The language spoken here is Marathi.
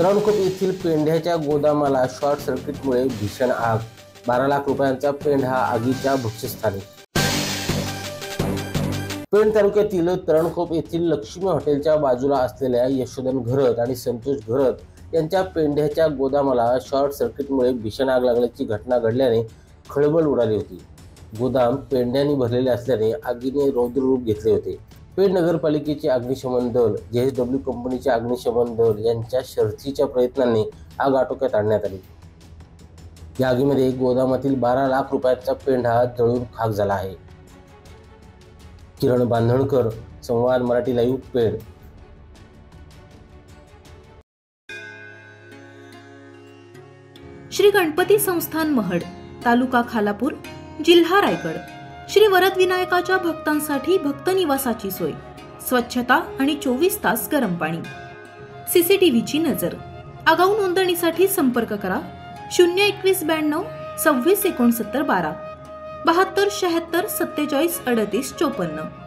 तळणखोप येथील पेंढ्याच्या गोदामाला शॉर्ट सर्किटमुळे भीषण आग. 12 लाख रुपयांचा पेंढा आगीच्या भक्ष्यस्थानी. पेण तालुक्यातील तळणखोप येथील लक्ष्मी हॉटेलच्या बाजूला असलेल्या यशोधन घरत आणि संतोष घरत यांच्या पेंढ्याच्या गोदामाला शॉर्ट सर्किटमुळे भीषण आग लागल्याची घटना घडल्याने खळबळ उडाली होती. गोदाम पेंढ्यांनी भरलेले असल्याने आगीने रौद्ररूप घेतले होते. पेण नगरपालिकेचे अग्निशमन दल, JSW कंपनीचे अग्निशमन दल यांच्या शर्थीच्या प्रयत्नांनी आग आटोक्यात आणण्यात आली. या आगीमध्ये गोदामातील 12 लाख रुपयांचा पेंढा जळून खाक झाला आहे. किरण बांधणकर, संवाद मराठी लाईव्ह, पेण. श्री गणपती संस्थान महड, तालुका खालापूर, जिल्हा रायगड. श्री वरद विनायकाच्या भक्तांसाठी भक्त निवासाची सोय, स्वच्छता आणि 24 तास गरम पाणी. CCTVची नजर. आगाऊ नोंदणीसाठी संपर्क करा 02192 26 69 12 72 76 47 38 54.